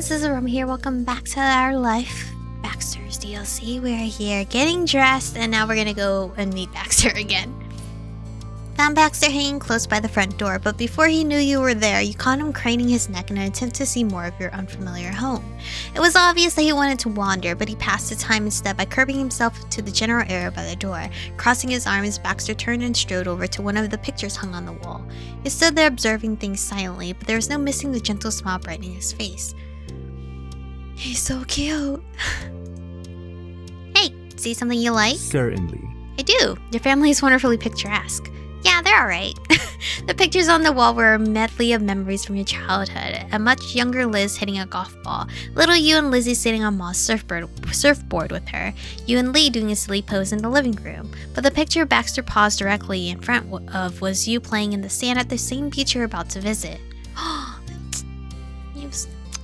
this is Aromie here. Welcome back to our life, Baxter's DLC. We're here getting dressed, and now we're gonna go and meet Baxter again. Found Baxter hanging close by the front door, but before he knew you were there, you caught him craning his neck in an attempt to see more of your unfamiliar home. It was obvious that he wanted to wander, but he passed the time instead by curbing himself to the general area by the door. Crossing his arms, Baxter turned and strode over to one of the pictures hung on the wall. He stood there observing things silently, but there was no missing the gentle smile brightening his face. He's so cute. Hey, see something you like? Certainly. I do. Your family is wonderfully picturesque. Yeah, they're alright. The pictures on the wall were a medley of memories from your childhood. A much younger Liz hitting a golf ball. Little you and Lizzie sitting on Ma's surfboard with her. You and Lee doing a silly pose in the living room. But the picture Baxter paused directly in front of was you playing in the sand at the same beach you're about to visit.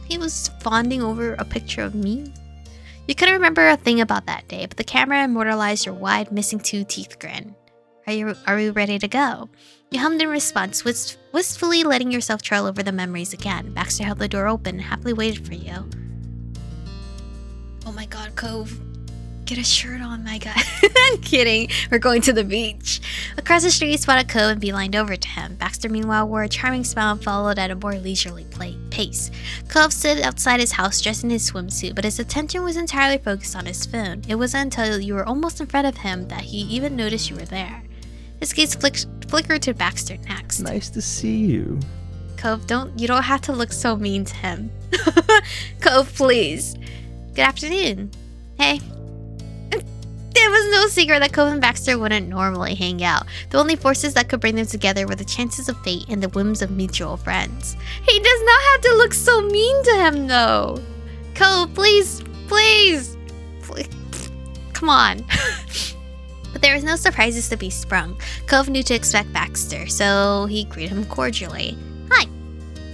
He was fawning over a picture of me. You couldn't remember a thing about that day, but the camera immortalized your wide, missing two-teeth grin. Are we ready to go? You hummed in response, wistfully letting yourself trail over the memories again. Baxter held the door open and happily waited for you. Oh my god, Cove. Get a shirt on, my guy. I'm kidding. We're going to the beach. Across the street, you spotted Cove and beelined over to him. Baxter, meanwhile, wore a charming smile and followed at a more leisurely pace. Cove stood outside his house dressed in his swimsuit, but his attention was entirely focused on his phone. It wasn't until you were almost in front of him that he even noticed you were there. His gaze flickered to Baxter next. Nice to see you. Cove, you don't have to look so mean to him. Cove, please. Good afternoon. Hey. It was no secret that Cove and Baxter wouldn't normally hang out. The only forces that could bring them together were the chances of fate and the whims of mutual friends. He does not have to look so mean to him, though. Cove, please. Come on. But there was no surprises to be sprung. Cove knew to expect Baxter, so he greeted him cordially. Hi.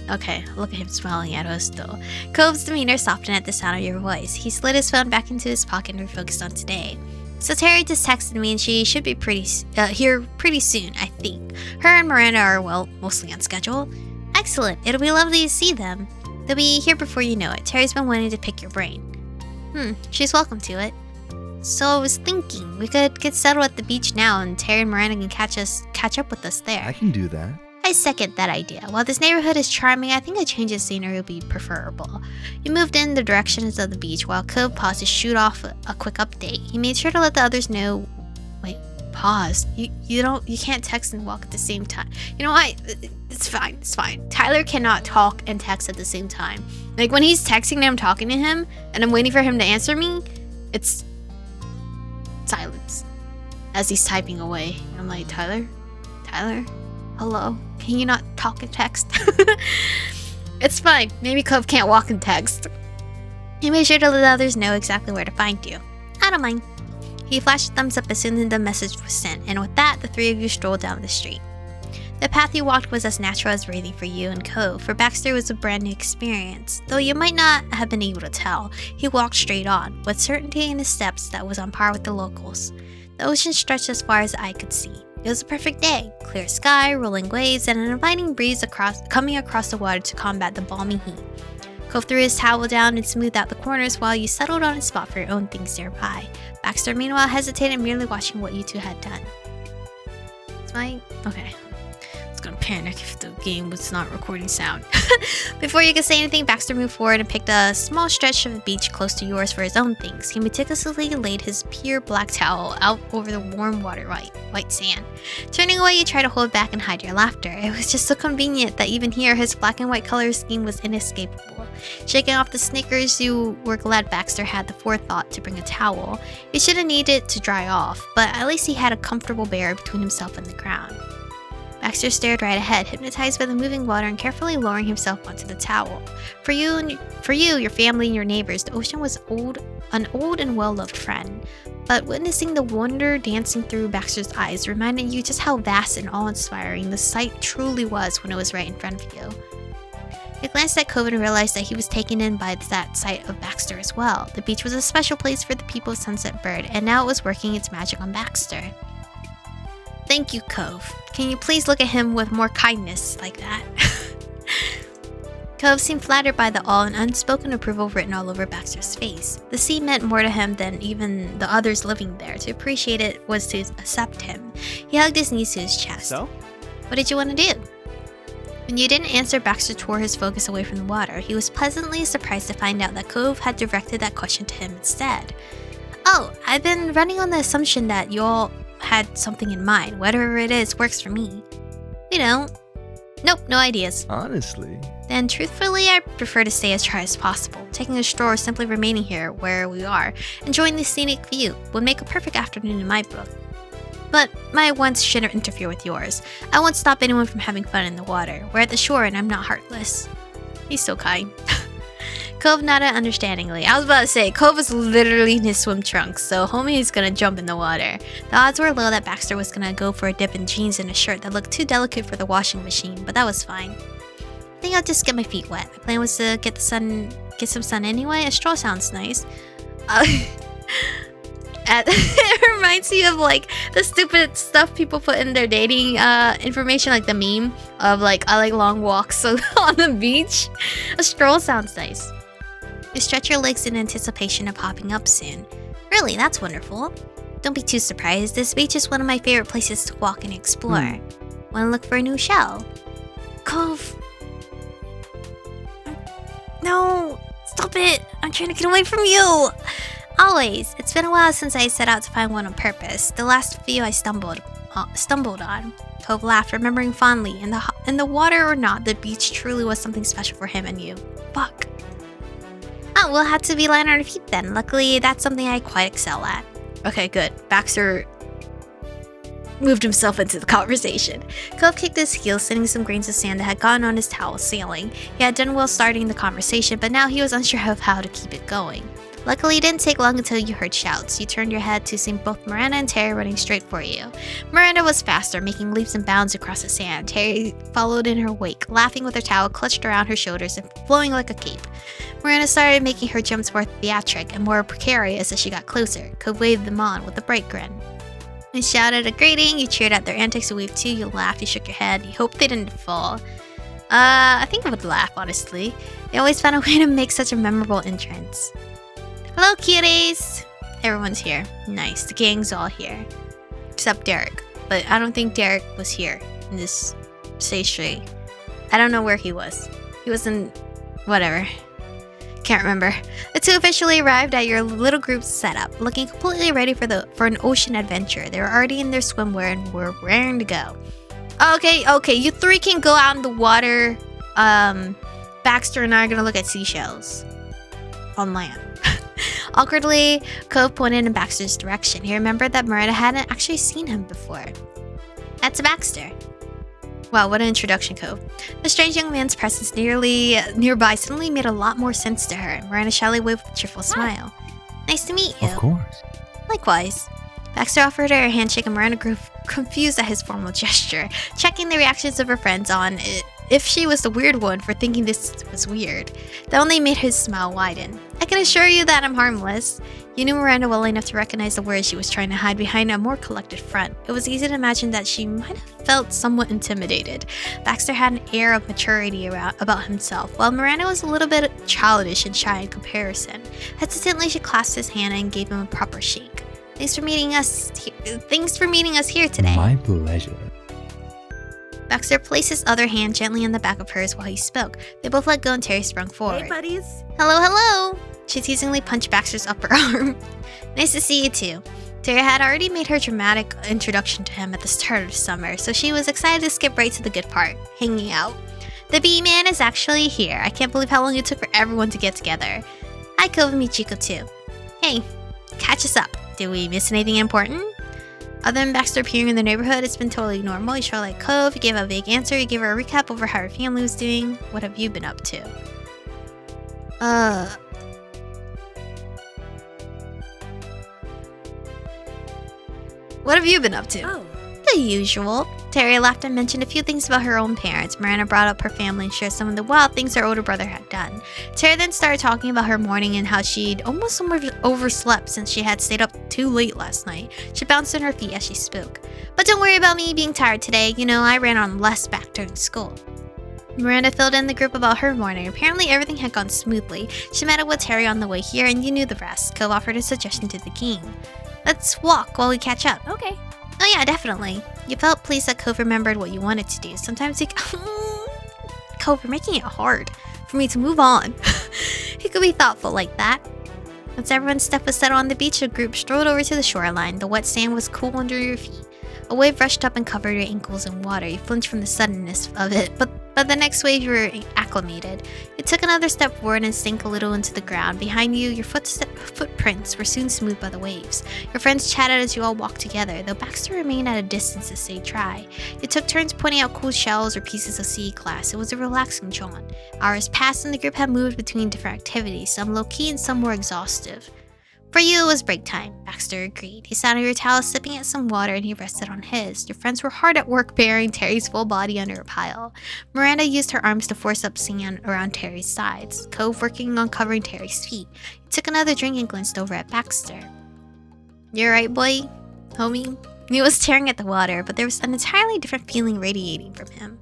Okay, look at him smiling at us though. Cove's demeanor softened at the sound of your voice. He slid his phone back into his pocket and refocused on today. So Terry just texted me and she should be here pretty soon, I think. Her and Miranda are, well, mostly on schedule. Excellent, it'll be lovely to see them. They'll be here before you know it. Terry's been wanting to pick your brain. She's welcome to it. So I was thinking, we could get settled at the beach now and Terry and Miranda can catch up with us there. I can do that. I second that idea. While this neighborhood is charming, I think a change of scenery would be preferable. You moved in the directions of the beach while Cove paused to shoot off a quick update. He made sure to let the others know. Wait, pause. You can't text and walk at the same time. You know what? It's fine. Tyler cannot talk and text at the same time. Like when he's texting and I'm talking to him and I'm waiting for him to answer me, it's silence as he's typing away. I'm like, Tyler, hello, can you not talk and text? It's fine, maybe Cove can't walk and text. He made sure to let the others know exactly where to find you. I don't mind. He flashed a thumbs up as soon as the message was sent, and with that, the three of you strolled down the street. The path you walked was as natural as breathing for you and Cove. For Baxter, it was a brand new experience. Though you might not have been able to tell, he walked straight on, with certainty in his steps that was on par with the locals. The ocean stretched as far as the eye could see. It was a perfect day. Clear sky, rolling waves, and an inviting breeze coming across the water to combat the balmy heat. Cove threw his towel down and smoothed out the corners while you settled on a spot for your own things nearby. Baxter, meanwhile, hesitated, merely watching what you two had done. Okay. Gonna panic if the game was not recording sound. Before you could say anything, Baxter moved forward and picked a small stretch of beach close to yours for his own things. He meticulously laid his pure black towel out over the warm water white sand. Turning away, you tried to hold back and hide your laughter. It was just so convenient that even here, his black and white color scheme was inescapable. Shaking off the snickers, you were glad Baxter had the forethought to bring a towel. He should have needed to dry off, but at least he had a comfortable barrier between himself and the ground. Baxter stared right ahead, hypnotized by the moving water and carefully lowering himself onto the towel. For you, your family, and your neighbors, the ocean was an old and well-loved friend. But witnessing the wonder dancing through Baxter's eyes reminded you just how vast and awe-inspiring the sight truly was when it was right in front of you. You glanced at Cove and realized that he was taken in by that sight of Baxter as well. The beach was a special place for the people of Sunset Bird, and now it was working its magic on Baxter. Thank you, Cove. Can you please look at him with more kindness like that? Cove seemed flattered by the awe and unspoken approval written all over Baxter's face. The sea meant more to him than even the others living there. To appreciate it was to accept him. He hugged his knees to his chest. So? What did you want to do? When you didn't answer, Baxter tore his focus away from the water. He was pleasantly surprised to find out that Cove had directed that question to him instead. Oh, I've been running on the assumption that you all had something in mind. Whatever it is works for me. You don't. Nope, no ideas. Honestly. Then truthfully, I prefer to stay as dry as possible. Taking a stroll or simply remaining here where we are, enjoying the scenic view, would make a perfect afternoon in my book. But my wants shouldn't interfere with yours. I won't stop anyone from having fun in the water. We're at the shore and I'm not heartless. He's so kind. Cove nodded understandingly. I was about to say, Cove was literally in his swim trunks, so homie is gonna jump in the water. The odds were low that Baxter was gonna go for a dip in jeans and a shirt that looked too delicate for the washing machine, but that was fine. I think I'll just get my feet wet. My plan was to get some sun anyway. A straw sounds nice. It reminds me of like the stupid stuff people put in their dating information, like the meme of like, I like long walks on the beach. A stroll sounds nice. You stretch your legs in anticipation of hopping up soon. Really, that's wonderful. Don't be too surprised. This beach is one of my favorite places to walk and explore. Want to look for a new shell? Cove. No, stop it. I'm trying to get away from you. Always. It's been a while since I set out to find one on purpose. The last few I stumbled on. Cove laughed, remembering fondly. In the water or not, the beach truly was something special for him and you. Fuck. Oh, we'll have to be light on our feet then. Luckily, that's something I quite excel at. Okay, good. Baxter moved himself into the conversation. Cove kicked his heels, sending some grains of sand that had gotten on his towel sailing. He had done well starting the conversation, but now he was unsure of how to keep it going. Luckily, it didn't take long until you heard shouts. You turned your head to see both Miranda and Terry running straight for you. Miranda was faster, making leaps and bounds across the sand. Terry followed in her wake, laughing with her towel clutched around her shoulders and flowing like a cape. Miranda started making her jumps more theatric and more precarious as she got closer. Cove waved them on with a bright grin. You shouted a greeting, you cheered at their antics, you waved too, you laughed, you shook your head, you hoped they didn't fall. I think I would laugh, honestly. They always found a way to make such a memorable entrance. Hello, cuties! Everyone's here. Nice, the gang's all here. Except Derek. But I don't think Derek was here in this station. I don't know where he was. He was in... whatever. Can't remember. The two officially arrived at your little group's setup, looking completely ready for an ocean adventure. They were already in their swimwear and were raring to go. Okay, you three can go out in the water. Baxter and I are gonna look at seashells. On land. Awkwardly, Cove pointed in Baxter's direction. He remembered that Miranda hadn't actually seen him before. That's Baxter. Wow, what an introduction, Cove. The strange young man's presence nearby suddenly made a lot more sense to her. Miranda shyly waved with a cheerful smile. Nice to meet you. Of course. Likewise. Baxter offered her a handshake and Miranda grew confused at his formal gesture, checking the reactions of her friends on if she was the weird one for thinking this was weird. That only made his smile widen. I can assure you that I'm harmless. You knew Miranda well enough to recognize the words she was trying to hide behind a more collected front. It was easy to imagine that she might have felt somewhat intimidated. Baxter had an air of maturity about himself, while Miranda was a little bit childish and shy in comparison. Hesitantly, she clasped his hand and gave him a proper shake. Thanks for meeting us here today. My pleasure. Baxter placed his other hand gently on the back of hers while he spoke. They both let go and Terry sprung forward. Hey, buddies. Hello! She teasingly punched Baxter's upper arm. Nice to see you too. Terry had already made her dramatic introduction to him at the start of summer, so she was excited to skip right to the good part, hanging out. The bee-man is actually here. I can't believe how long it took for everyone to get together. Hi, Cove and Michiko too. Hey, catch us up. Did we miss anything important? Other than Baxter appearing in the neighborhood, it's been totally normal. You showed like Cove, you gave a vague answer, you gave her a recap over how her family was doing. What have you been up to? What have you been up to? Oh. The usual. Terry laughed and mentioned a few things about her own parents. Miranda brought up her family and shared some of the wild things her older brother had done. Terry then started talking about her morning and how she'd almost overslept since she had stayed up too late last night. She bounced on her feet as she spoke. But don't worry about me being tired today. You know, I ran on less back during school. Miranda filled in the group about her morning. Apparently everything had gone smoothly. She met up with Terry on the way here, and you knew the rest. Cove offered a suggestion to the gang. Let's walk while we catch up. Okay. Oh yeah, definitely. You felt pleased that Cove remembered what you wanted to do. Sometimes you... Cove, you're making it hard for me to move on. He could be thoughtful like that. Once everyone's step was settled on the beach, the group strolled over to the shoreline. The wet sand was cool under your feet. A wave rushed up and covered your ankles in water. You flinched from the suddenness of it, but the next wave you were acclimated. You took another step forward and sank a little into the ground. Behind you, your footprints were soon smoothed by the waves. Your friends chatted as you all walked together, though Baxter remained at a distance to stay dry. You took turns pointing out cool shells or pieces of sea glass. It was a relaxing jaunt. Hours passed and the group had moved between different activities, some low-key and some more exhaustive. For you, it was break time, Baxter agreed. He sat on your towel sipping at some water and he rested on his. Your friends were hard at work burying Terry's full body under a pile. Miranda used her arms to force up sand around Terry's sides. Cove working on covering Terry's feet. He took another drink and glanced over at Baxter. "You're right, boy, homie?" He was staring at the water, but there was an entirely different feeling radiating from him.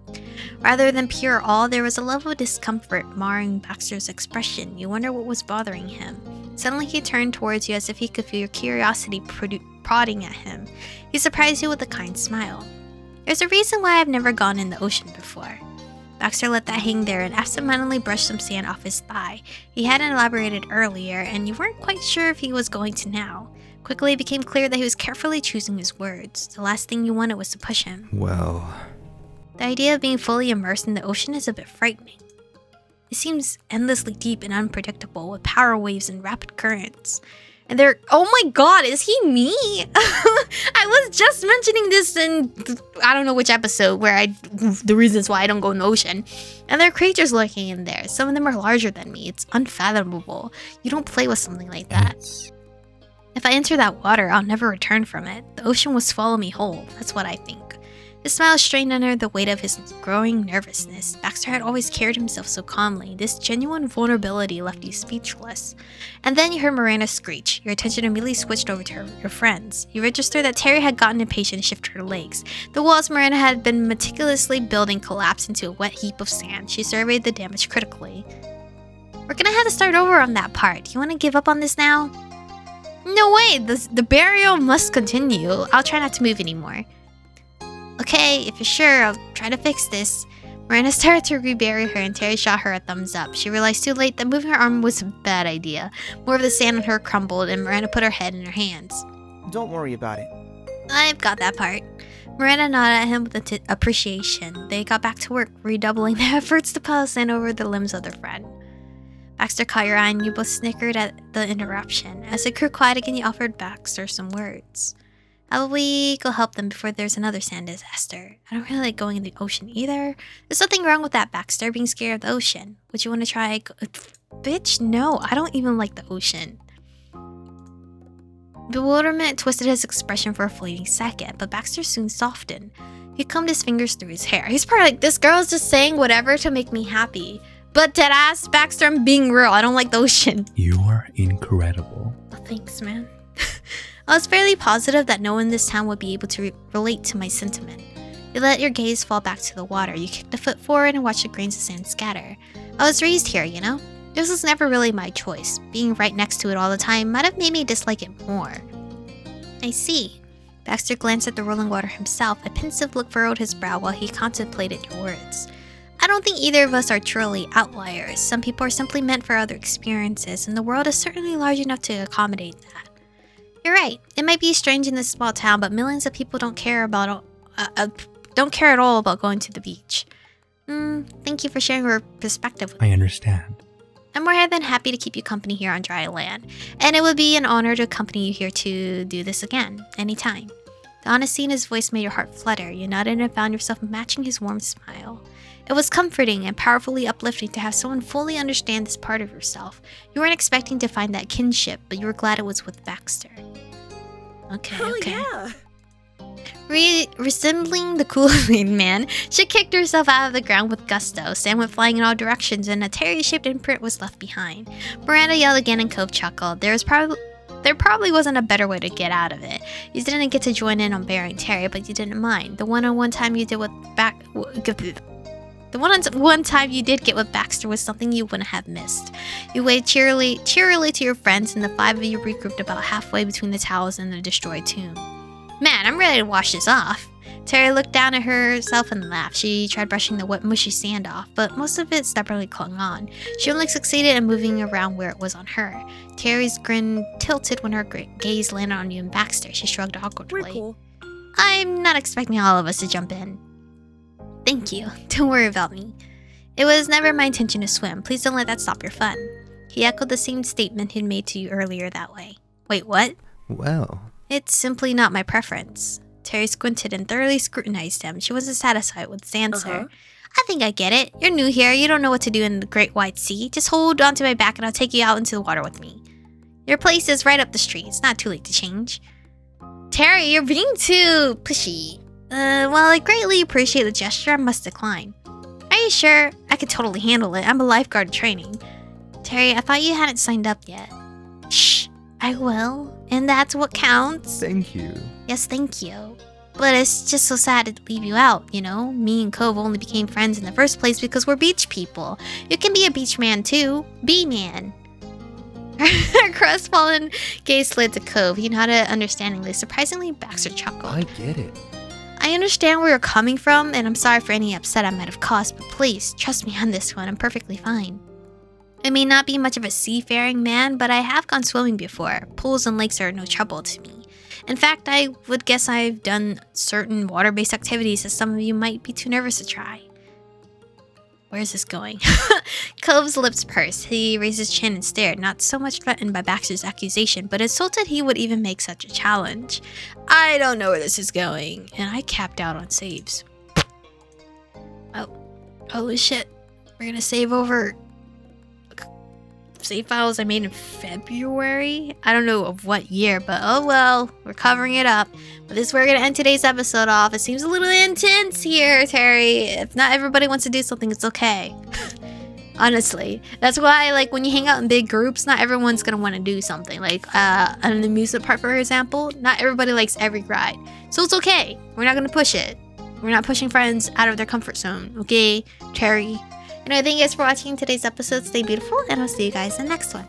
Rather than pure awe, there was a level of discomfort marring Baxter's expression. You wonder what was bothering him. Suddenly he turned towards you as if he could feel your curiosity prodding at him. He surprised you with a kind smile. "There's a reason why I've never gone in the ocean before." Baxter let that hang there and absentmindedly brushed some sand off his thigh. He hadn't elaborated earlier, and you weren't quite sure if he was going to now. Quickly it became clear that he was carefully choosing his words. The last thing you wanted was to push him. Well... The idea of being fully immersed in the ocean is a bit frightening. It seems endlessly deep and unpredictable, with power waves and rapid currents. And they're... Oh my god, is he me? I was just mentioning this in... I don't know which episode, where the reasons why I don't go in the ocean. And there are creatures lurking in there. Some of them are larger than me. It's unfathomable. You don't play with something like that. If I enter that water, I'll never return from it. The ocean will swallow me whole. That's what I think. His smile strained under the weight of his growing nervousness. Baxter had always carried himself so calmly. This genuine vulnerability left you speechless. And then you heard Miranda screech. Your attention immediately switched over to your friends. You registered that Terry had gotten impatient and shifted her legs. The walls Miranda had been meticulously building collapsed into a wet heap of sand. She surveyed the damage critically. "We're gonna have to start over on that part. Do you want to give up on this now?" "No way! The burial must continue. I'll try not to move anymore." "Okay, if you're sure, I'll try to fix this." Miranda started to rebury her and Terry shot her a thumbs up. She realized too late that moving her arm was a bad idea. More of the sand on her crumbled and Miranda put her head in her hands. "Don't worry about it." "I've got that part." Miranda nodded at him with appreciation. They got back to work, redoubling their efforts to pile sand over the limbs of their friend. Baxter caught your eye and you both snickered at the interruption. As it grew quiet again, you offered Baxter some words. "How about we go help them before there's another sand disaster? I don't really like going in the ocean either. There's nothing wrong with that, Baxter, being scared of the ocean. Would you want to try... Bitch, no, I don't even like the ocean." Bewilderment twisted his expression for a fleeting second, but Baxter soon softened. He combed his fingers through his hair. He's probably like, this girl's just saying whatever to make me happy. But deadass, Baxter, I'm being real. I don't like the ocean. You are incredible. Oh, thanks, man. I was fairly positive that no one in this town would be able to relate to my sentiment. You let your gaze fall back to the water. You kicked a foot forward and watched the grains of sand scatter. I was raised here, you know? This was never really my choice. Being right next to it all the time might have made me dislike it more. I see. Baxter glanced at the rolling water himself. A pensive look furrowed his brow while he contemplated your words. I don't think either of us are truly outliers. Some people are simply meant for other experiences, and the world is certainly large enough to accommodate that. You're right. It might be strange in this small town, but millions of people don't care at all about going to the beach. Thank you for sharing your perspective with me. I understand. I'm more than happy to keep you company here on dry land, and it would be an honor to accompany you here to do this again, anytime. The honesty in his voice made your heart flutter. You nodded and found yourself matching his warm smile. It was comforting and powerfully uplifting to have someone fully understand this part of yourself. You weren't expecting to find that kinship, but you were glad it was with Baxter. Okay. Yeah. Resembling the Kool-Aid man, she kicked herself out of the ground with gusto. Sand went flying in all directions, and a Terry-shaped imprint was left behind. Miranda yelled again, and Cove chuckled. There probably wasn't a better way to get out of it. You didn't get to join in on burying Terry, but you didn't mind. The one-on-one time you did with The one time you did get with Baxter was something you wouldn't have missed. You waved cheerily to your friends, and the 5 of you regrouped about halfway between the towels and the destroyed tomb. Man, I'm ready to wash this off. Terry looked down at herself and laughed. She tried brushing the wet, mushy sand off, but most of it stubbornly clung on. She only succeeded in moving around where it was on her. Terry's grin tilted when her gaze landed on you and Baxter. She shrugged awkwardly. We're cool. I'm not expecting all of us to jump in. Thank you. Don't worry about me. It was never my intention to swim. Please don't let that stop your fun. He echoed the same statement he'd made to you earlier that way. Wait, what? Well, It's simply not my preference. Terry squinted and thoroughly scrutinized him. She wasn't satisfied with his answer. I think I get it. You're new here. You don't know what to do in the Great White Sea. Just hold onto my back and I'll take you out into the water with me. Your place is right up the street. It's not too late to change. Terry, you're being too pushy. While I greatly appreciate the gesture, I must decline. Are you sure? I could totally handle it. I'm a lifeguard in training. Terry, I thought you hadn't signed up yet. Shh, I will. And that's what counts. thank you. Yes, thank you. But it's just so sad to leave you out, you know? Me and Cove only became friends in the first place because we're beach people. You can be a beach man too. Bee-man. Her crestfallen gaze slid to Cove. He nodded understandingly. Surprisingly, Baxter chuckled. I get it. I understand where you're coming from, and I'm sorry for any upset I might have caused, but please, trust me on this one. I'm perfectly fine. I may not be much of a seafaring man, but I have gone swimming before. Pools and lakes are no trouble to me. In fact, I would guess I've done certain water-based activities that some of you might be too nervous to try. Where's this going? Cove's lips pursed. He raised his chin and stared, not so much threatened by Baxter's accusation, but insulted he would even make such a challenge. I don't know where this is going, and I capped out on saves. Oh, holy shit. We're gonna save over save files I made in February? I don't know of what year, but oh well, we're covering it up. But this is where we're gonna end today's episode off. It seems a little intense here, Terry. If not everybody wants to do something, it's okay. Honestly. That's why, like, when you hang out in big groups, not everyone's gonna want to do something. Like, an amusement park, for example, not everybody likes every ride. So it's okay. We're not gonna push it. We're not pushing friends out of their comfort zone, okay, Terry? Anyway, thank you guys for watching today's episode. Stay beautiful, and I'll see you guys in the next one.